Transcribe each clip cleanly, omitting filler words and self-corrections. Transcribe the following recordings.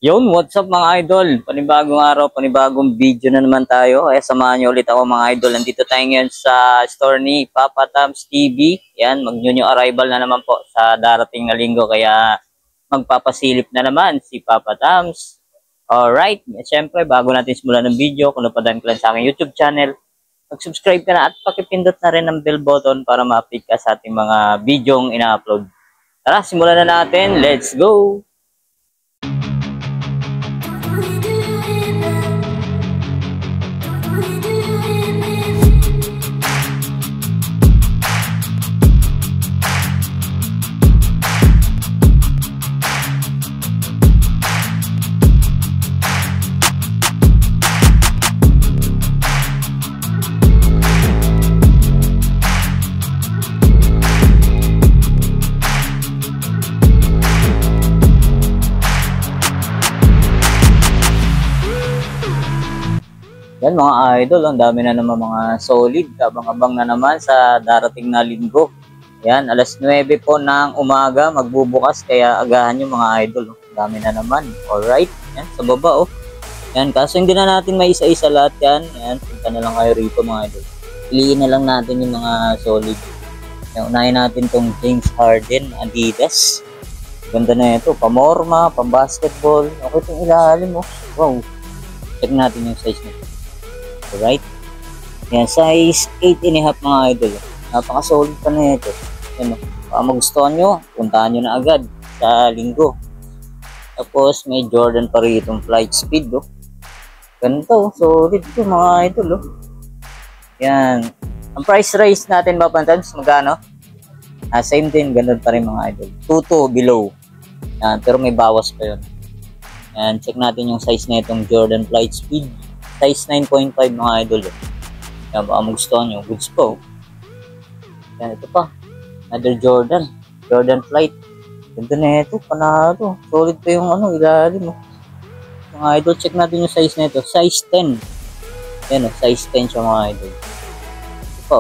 Yun, what's up mga idol? Panibagong araw, panibagong video na naman tayo. Kaya samahan niyo ulit ako mga idol. Nandito tayo ngayon sa store ni Papa Tams TV. Yan, mag-new arrival na naman po sa darating na linggo. Kaya magpapasilip na naman si Papa Tams. Alright, siyempre bago natin simulan ng video, kung napadaan ka lang sa aking YouTube channel, mag-subscribe ka na at pakipindot na rin ang bell button para ma-update ka sa ating mga videong ina-upload. Tara, simulan na natin. Let's go! Yan mga idol, ang dami na naman mga solid, abang-abang na naman sa darating na linggo. Yan, alas 9 po ng umaga magbubukas, kaya agahan nyo mga idol. Ang dami na naman. Alright, yan, sa baba oh. Yan, kaso hindi na natin may isa-isa lahat yan. Yan, punta na lang kayo rito mga idol. Piliin na lang natin yung mga solid. Yan, unahin natin tong James Harden, Adidas. Ganda na ito, pamorma, pambasketball. Okay itong ilalim oh. Wow, check natin yung size nito. Alright. Yan, size 8.5 mga idol. Napaka-solid pa na ito. Yan, kung magustuhan nyo, puntahan nyo na agad sa linggo. Tapos, may Jordan pa rin itong flight speed. Oh. Ganito, solid ito mga idol. Oh. Yan. Ang price rise natin ba, Pantans? Magkano? Same din, ganun pa rin mga idol. 2 below. Yan, pero may bawas pa yun. Yan, check natin yung size na itong Jordan flight speed. Size 9.5 mga idol. Yan, baka magustuhan nyo. Goods po. Yan, ito pa. Another Jordan. Jordan Flight. Ganda na ito. Panalo. Solid pa yung ilalim. Mga idol, check natin yung size na ito. Size 10. Yan, size 10 siya mga idol. Ito pa.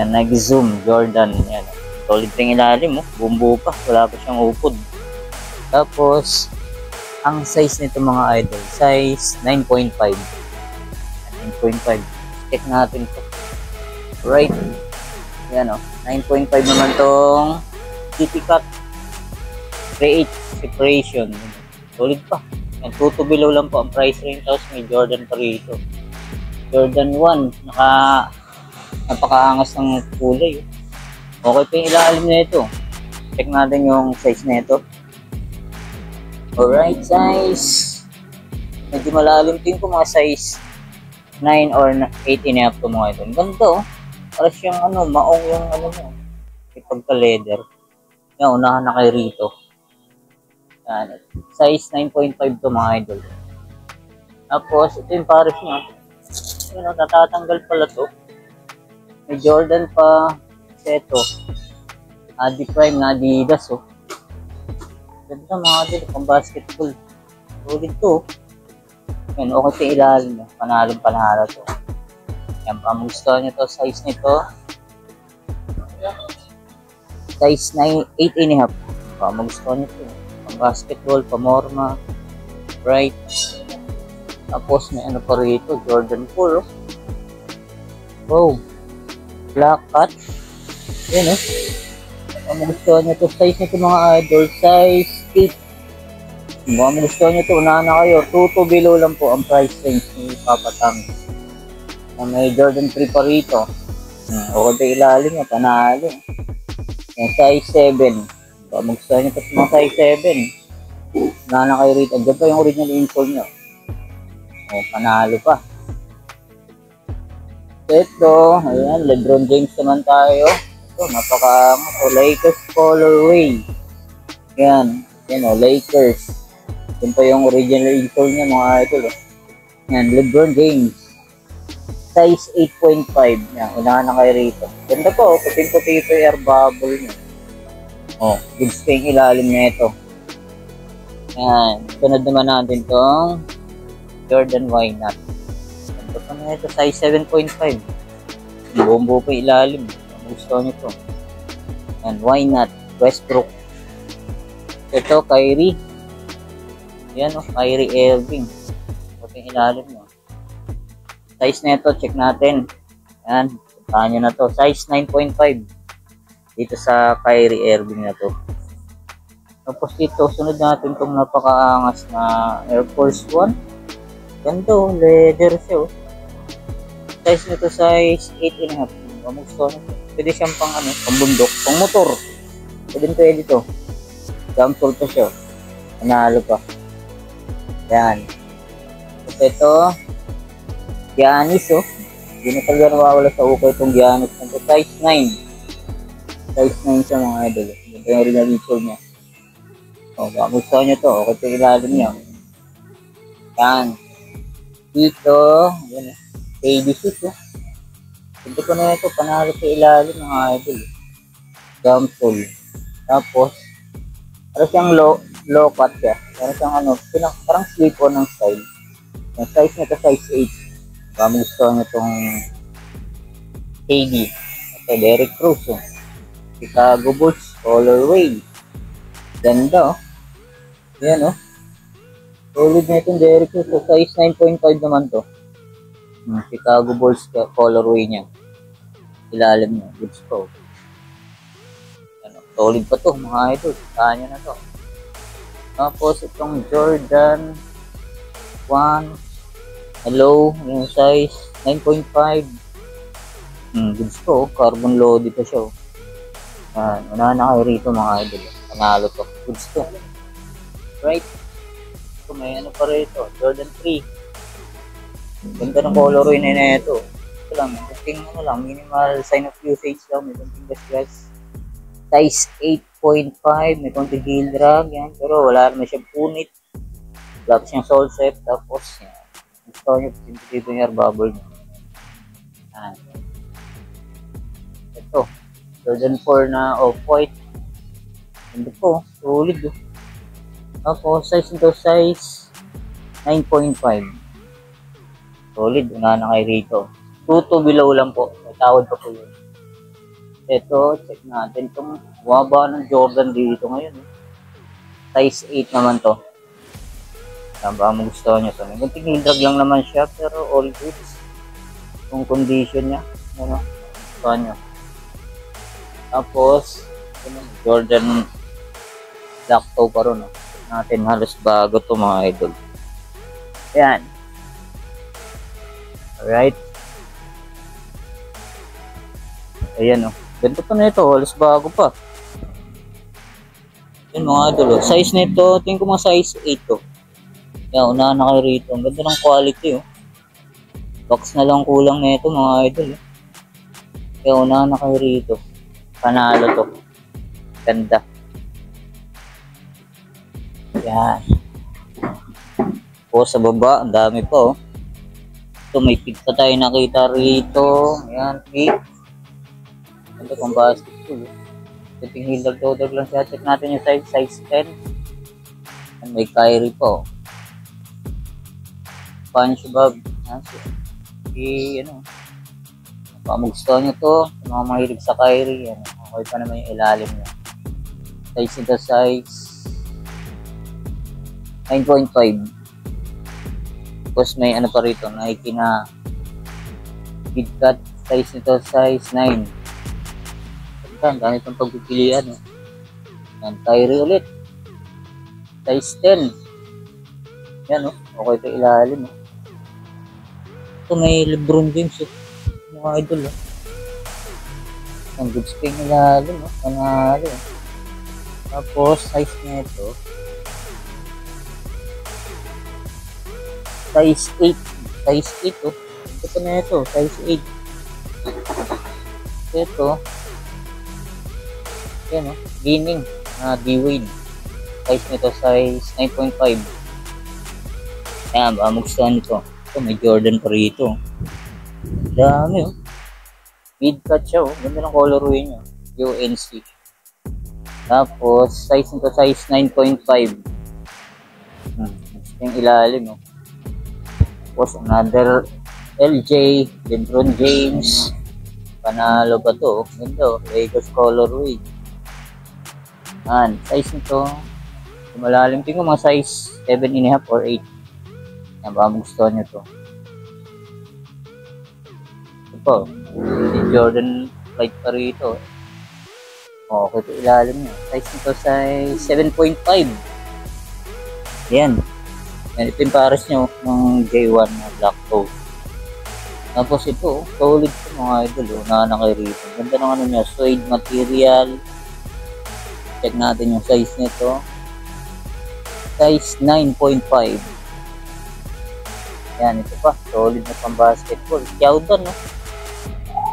Yan, nag-zoom. Jordan. Yan. Solid pa yung ilalim. Bumbu pa. Wala pa siyang upod. Tapos, ang size nito mga idol, size 9.5. 9.5. Check natin ito. Right. Yan o. 9.5 naman tong GT Cut. Create separation. Solid pa. Yan, 2 below lang po ang price range. Tapos may Jordan pa rito. Jordan 1. Napakaangas ng kulay. Okay pa yung ilalim na ito. Check natin yung size na ito. Alright, size. Medyo malalim din ko mga size 9 or 8.5 to mga ito. Ganda oh. Para siyang maong yung mo. Pagka-leather. Yan, unahan na kayo rito. Yan. Size 9.5 to mga idol. Tapos, ito yung pares niya. Yan, natatanggal pala to. May Jordan pa. Ito. Adi Prime na Adidas oh. Ganda mga idol, pang basketball. Solid to. Yan, okay sa ilalim. Panalo to. Yan, pamugustuhan nyo to. Size nito. Size 8.5. Pamugustuhan nyo to. Pang basketball, pamorma. Right. Tapos may pa rito. Jordan 4. Oh. Wow. Black cut. Yan oh. Magustuhan nyo ito. Size nito mga idol. Size 8. Magustuhan nyo ito. Unahan na kayo. 2 below lang po ang price range ni Papa Tams. May Jordan 3 pa rito. Okay ba ilalim nyo? Panalo. Yung size 7. Magustuhan nyo ito mga size 7. Unahan na kayo rito. Diyan pa yung original insole nyo. Panalo pa. Ito. Ayan. Lebron James naman tayo. Lakers colorway. Yan. Yan o, Lakers. Yan pa yung original insole niya mga idol. Yan, LeBron James. Size 8.5. Yan, unahan na kayo rito. Ganda po, puting-puti ito yung air bubble niya. Good spring ilalim niya ito. Yan, sunod naman natin itong Jordan Why Not. Ganda pa na ito, size 7.5. Bumbu pa ilalim. Gusto nyo ito. And why not? Westbrook. Ito, Kyrie. Yan o, Kyrie Irving. Ito yung ilalim mo. Size na ito, check natin. Yan, puntahan nyo na to. Size 9.5. Dito sa Kyrie Irving na to. Tapos dito, sunod natin itong napakaangas na Air Force One. Ganda o, leather siya o. Size nito size 8.5. Gusto nito. Pwede siyang pang pambundok, pang motor. Pwede to. Jumpsuit to siya. Panalo pa. Yan. Tapos ito, Giannis oh. Hindi na talaga nawawala sa ukay itong Giannis. Ito size 9. Size 9 siya mga idol. Ito yung original niya. O, baka gusto nyo to. Okay ito ilalim niya. Yan. Dito, yan eh. KD6 oh. Ito ko na ito, panalo sa ilalim mga idol. Jumpsuit. Tapos, parang siyang low cut siya. Parang siyang parang slip-on ng style. Yung size nito size 8. Baka gusto nyo itong KD. Ito, Derrick Rose oh. Chicago Bulls colorway. Ganda oh. Yan oh. Solid na itong Derrick Rose. So, size 9.5 naman to. Chicago Bulls colorway niya. Ilalim niya. Goods po. Solid pa to mga idol. Saan nyo na to. Tapos itong Jordan 1. Hello. Yung size 9.5. Goods po. Carbon loaded pa siya. Yan. Unahan na kayo rito mga idol. Panalo to. Goods to. Right. So, may pa rito. Jordan 3. Ganda ng colorway na ito. Ito lang. Minimal sign of usage lang. May konting gas. Size 8.5. May konting heel drag. Yan. Pero wala naman siyang punit. Wala pa siyang sole set. Tapos, yan. Gusto nyo. Dito yung air bubble nyo. Yan. Ito. Jordan 4 na off-white. Ganda po. Solid. Tapos, size nito size 9.5. Solid, una na kayo rito. 2 below lang po. May tawad pa po yun. Ito, check natin. Itong waba ng Jordan dito ngayon. Size 8 naman to. Baka magustuhan nyo to. May kunting hindrag lang naman siya, pero all good. Yung condition niya. Gustuhan nyo. Tapos, Jordan Black Toe pa rin. Check natin, halos bago to mga idol. Ayan. Alright. Ayan o. Ganito pa na ito. Halos bago pa. Ayan mga idol. Size na ito. Tingin ko mga size 8 o. Ayan. Unahan na kayo rito. Ang ganda ng quality o. Box na lang kulang na ito mga idol. Ayan. Unahan na kayo rito. Panalo to. Ganda. Ayan. O sa baba. Ang dami pa o. Ito, may pick pa tayo nakita rito. Ayan, pick. Ito pang basketball. Ito yung hildag-dodag lang siya. Check natin yung size 10. And may Kyrie po. Punch bag. Baka magustuhan nyo to. Mga mahilig sa Kyrie. Okay pa naman yung ilalim niya. Size ito size 9.5. Tapos may pa rito, Nike na KitKat, size nito size 9. Ang dami itong pagpipilian. Yan, Kyrie ulit. Size 10. Yan okay ito ilalim. Ito may LeBron James mga idol. Ang good spring ilalim. Panalo. Tapos size nito size 8. Size 8 oh. Ito na ito. Size 8. Ito. Yan oh. Gaming. D-Wade. Size nito size 9.5. Ayan. Baka magustuhan nito. Ito may Jordan pa rito. Dami oh. Mid-cut siya oh. Ganda ng colorway niya. UNC. Tapos size nito size 9.5. Yung ilalim oh. Tapos another LJ, LeBron James. Panalo ba to? Ganda Lakers colorway. Size nito. Malalim tingin mga size 7.5 or 8. Yan, baka magustuhan nyo to. Ito po, si Jordan Flight pa rito. Okay, ito ilalim nyo. Size nito size 7.5. Yan. Yan, ito yung pares nyo ng J1 na black toe. Tapos ito, solid po mga idol. Nanakay rito. Ganda ng ano nyo, suede material. Check natin yung size nito. Size 9.5. Yan, ito pa. Solid na pang basketball. Kyaudan, no?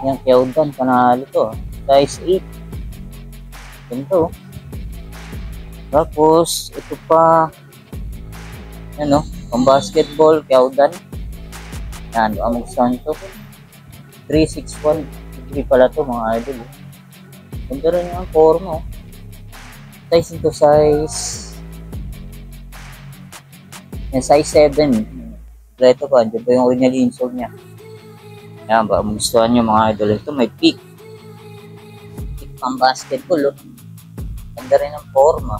Yan, Kyaudan. Panalo to. Size 8. Ganito. Tapos, ito pa. Yan, no? Pang basketball. Kyaudan. Yan, ang gustuhan to. 361 degree pala to mga idol. Ganda rin yung forma. Size ito, size yan, size 7. Ito pa, dyan pa yung original insole nya. Yan, baka magustuhan nyo mga idol. Ito may peak. Peak pang basketball, oh. Ganda rin ang forma.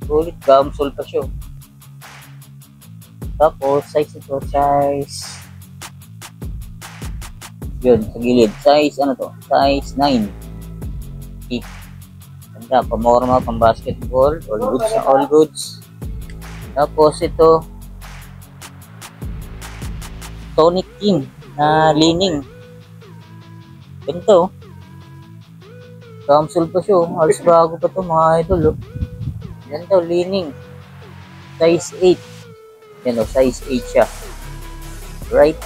Sulit, gamsol pa siya. Tapos, size ito, size yun, sa gilid. Size, ano to? Size 9. Peak. Ganda, pamorma, pang basketball. All goods na all goods. Tapos ito, Tonic King na lining. Ganito. Gamsol pa siya. Halos bago pa ito mga idol. Ganito, lining. Size 8. Yan o, size 8 siya. Right.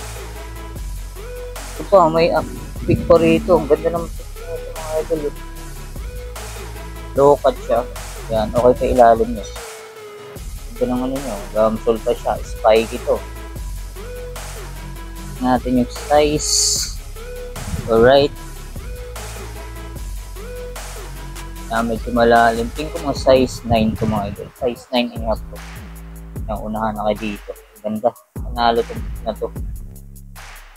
Ito pa, may pick pa rito. Ang ganda naman ito mga idol. Low cut siya. Yan, okay pa ilalim niya. Ito naman nyo, gamsol pa siya, spike ito. Natin yung size. Alright. Medyo malalim. Tingin ko mga size 9 to mga idol. Size 9 and a half to. Yung unahan na kayo dito. Ganda. Panalo to na to.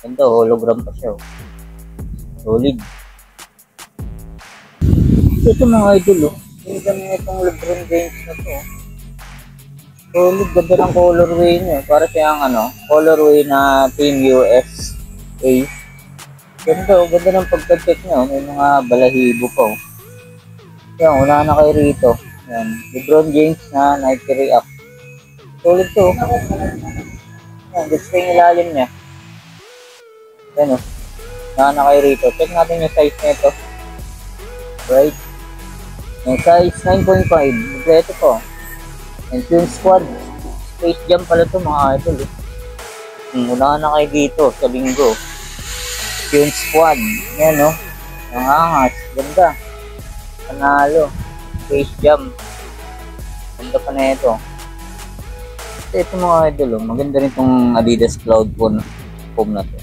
Ganda, hologram pa siya. Solid. Ito mga idol. Ganda na itong LeBron James na to. Solid, ganda ng colorway niya. Para siyang ano, colorway na Team USA. Ganda, ganda ng pagka-check niya. May mga balahibo pa. Yan, unahan na kayo rito. Yan, LeBron James na Nike React. Solid to. Yan, gusto yung ilalim niya. Yan o. Unahan na kayo rito. Check natin yung size nito. Right. Yung size 9.5. Ito po. And yung squad, Space Jam pala ito mga idol. Unahan na kayo dito sa linggo. Yung squad, yan o. Ang angas, ganda. Panalo, Space Jam. Ganda pa na ito. Ito mga idol, maganda rin itong Adidas Cloud Foam na to.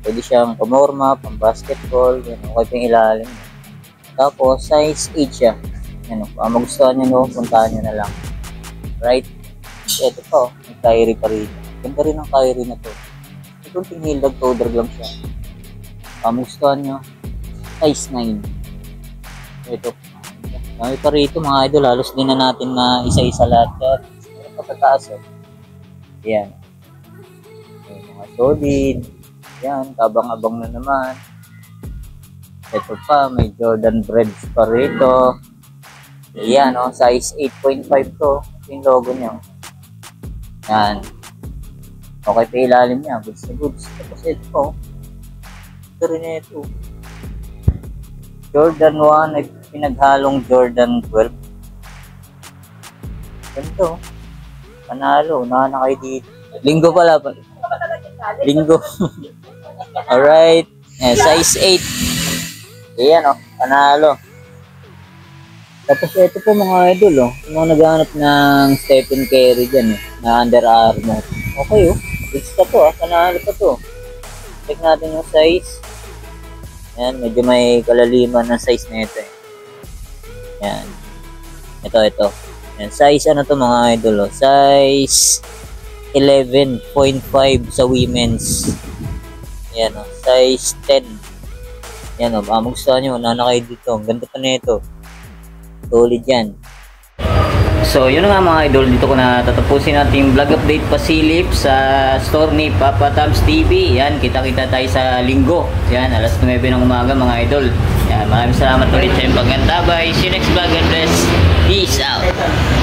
Pwede siyang pamorma, pang basketball, yan o. Okay yung ilalim. Tapos, size 8 siya. Yan o, magustuhan nyo no, puntahan nyo na lang. Right? Ito pa, may Kyrie pa rin. Ganda rin ang Kyrie na to. Itong tinghildag powder lang siya. Pamustuhan nyo. Size 9. Ito. May pa rito mga idol. Halos din na natin na isa-isa lahat. Meron pa pataas. Yan. May mga solid. Yan. Kabang-abang na naman. Ito pa. May Jordan Breads pa rito. Yan. Oh, size 8.5 to. Yung logo niya. Yan. Okay pa ilalim niya. Goods na goods. Tapos ito po. Ito rin ito. Jordan 1 ay pinaghalong Jordan 12. Ganito. Panalo. Unahan na kayo dito. Linggo pala. Linggo. Alright. Size 8. Ayan o. Panalo. Tapos ito po mga idol, yung mga naghahanap ng Stephen Curry dyan, na Under Armour. Okay goods pa to, panalo pa to. Check natin yung size. Yan, medyo may kalaliman ng size na ito. Yan. Ito. Yan, size ano to mga idol, size 11.5 sa women's. Yan size 10. Yan magustuhan nyo, unahan na kayo dito. Ang ganda pa na ito. Solid yan. So, yun na nga mga idol, dito ko na tatapusin natin vlog update pasilip sa store ni Papa Tabs TV. Yan, kita-kita tayo sa linggo. Yan, alas 9 ng umaga mga idol. Yan, maraming salamat ulit sa iyong pagganda. Bye, see you next vlog. God bless. Peace out.